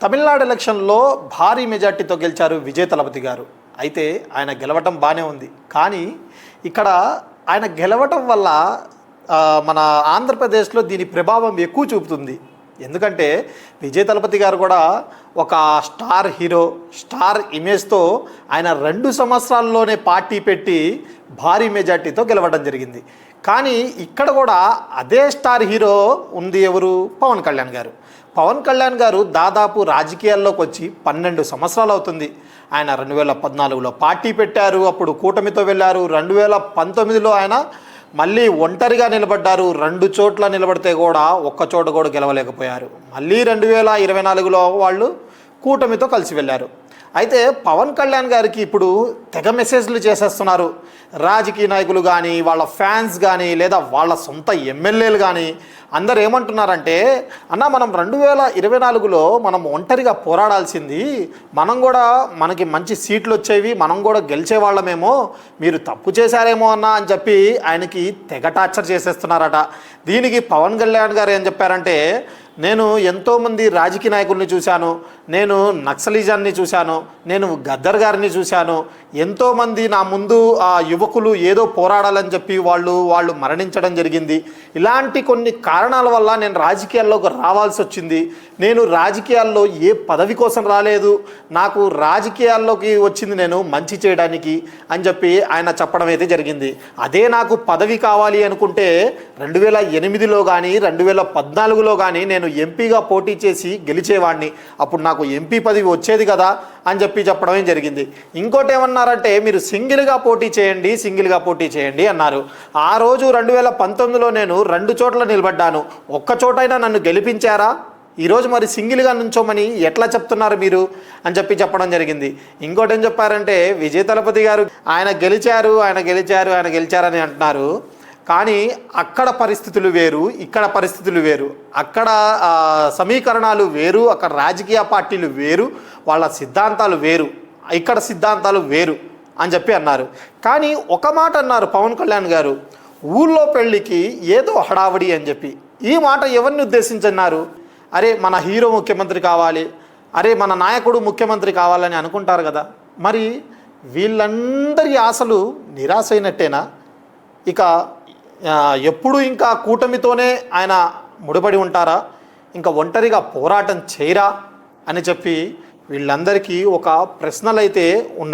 తమిళనాడు ఎలక్షన్లో భారీ మెజార్టీతో గెలిచారు విజయ్ తలపతి గారు. అయితే ఆయన గెలవటం బాగానే ఉంది. కానీ ఇక్కడ ఆయన గెలవటం వల్ల మన ఆంధ్రప్రదేశ్లో దీని ప్రభావం ఎక్కువ చూపుతుంది. ఎందుకంటే విజయ్ తలపతి గారు కూడా ఒక స్టార్ హీరో, స్టార్ ఇమేజ్తో ఆయన 2 సంవత్సరాల్లోనే పార్టీ పెట్టి భారీ మెజార్టీతో గెలవడం జరిగింది. కానీ ఇక్కడ కూడా అదే స్టార్ హీరో ఉంది. ఎవరు? పవన్ కళ్యాణ్ గారు. పవన్ కళ్యాణ్ గారు దాదాపు రాజకీయాల్లోకి వచ్చి 12 సంవత్సరాలు అవుతుంది. ఆయన 2014లో పార్టీ పెట్టారు, అప్పుడు కూటమితో వెళ్ళారు. 2019లో ఆయన మళ్ళీ ఒంటరిగా నిలబడ్డారు. 2 చోట్ల నిలబడితే కూడా ఒక్క చోట కూడా గెలవలేకపోయారు. మళ్ళీ 2024లో వాళ్ళు కూటమితో కలిసి వెళ్ళారు. అయితే పవన్ కళ్యాణ్ గారికి ఇప్పుడు తెగ మెసేజ్లు చేసేస్తున్నారు. రాజకీయ నాయకులు కానీ, వాళ్ళ ఫ్యాన్స్ కానీ, లేదా వాళ్ళ సొంత ఎమ్మెల్యేలు కానీ అందరు ఏమంటున్నారంటే, అన్న మనం 2024లో మనం ఒంటరిగా పోరాడాల్సింది, మనం కూడా మనకి మంచి సీట్లు వచ్చేవి, మనం కూడా గెలిచేవాళ్ళమేమో, మీరు తప్పు చేశారేమో అన్న అని చెప్పి ఆయనకి తెగ టార్చర్ చేసేస్తున్నారట. దీనికి పవన్ కళ్యాణ్ గారు ఏం చెప్పారంటే, నేను ఎంతోమంది రాజకీయ నాయకుల్ని చూశాను, నేను నక్సలిజాన్ని చూశాను, నేను గద్దర్ గారిని చూశాను, ఎంతోమంది నా ముందు ఆ యువకులు ఏదో పోరాడాలని చెప్పి వాళ్ళు మరణించడం జరిగింది. ఇలాంటి కొన్ని కారణాల వల్ల నేను రాజకీయాల్లోకి రావాల్సి వచ్చింది. నేను రాజకీయాల్లో ఏ పదవి కోసం రాలేదు, నాకు రాజకీయాల్లోకి వచ్చింది నేను మంచి చేయడానికి అని చెప్పి ఆయన చెప్పడం అయితే జరిగింది. అదే నాకు పదవి కావాలి అనుకుంటే 2008లో కానీ 2014లో కానీ నేను ఎంపీగా పోటీ చేసి గెలిచేవాడిని, అప్పుడు నాకు ఎంపీ పదవి వచ్చేది కదా అని చెప్పి చెప్పడమే జరిగింది. ఇంకోటి ఏమన్నారంటే, మీరు సింగిల్గా పోటీ చేయండి అన్నారు. ఆ రోజు 2019లో నేను 2 చోట్ల నిలబడ్డాను, ఒక్క చోటైనా నన్ను గెలిపించారా? ఈరోజు మరి సింగిల్గా నుంచోమని ఎట్లా చెప్తున్నారు మీరు అని చెప్పి చెప్పడం జరిగింది. ఇంకోటి ఏం చెప్పారంటే, విజయ్ తలపతి గారు ఆయన గెలిచారని అంటున్నారు. కానీ అక్కడ పరిస్థితులు వేరు, ఇక్కడ పరిస్థితులు వేరు. అక్కడ సమీకరణాలు వేరు, అక్కడ రాజకీయ పార్టీలు వేరు, వాళ్ళ సిద్ధాంతాలు వేరు, ఇక్కడ సిద్ధాంతాలు వేరు అని చెప్పి అన్నారు. కానీ ఒక మాట అన్నారు పవన్ కళ్యాణ్ గారు, ఊళ్ళో పెళ్ళికి ఏదో హడావడి అని చెప్పి. ఈ మాట ఎవరిని ఉద్దేశించి అన్నారు? అరే మన హీరో ముఖ్యమంత్రి కావాలి, అరే మన నాయకుడు ముఖ్యమంత్రి కావాలని అనుకుంటారు కదా. మరి వీళ్ళందరి ఆశలు నిరాశ అయినట్టేనా? ఇక ఎప్పుడు ఇంకా కూటమితోనే ఆయన ముడిపడి ఉంటారా? ఇంకా ఒంటరిగా పోరాటం చేయరా అని చెప్పి వీళ్ళందరికీ ఒక ప్రశ్నలైతే ఉన్నాయి.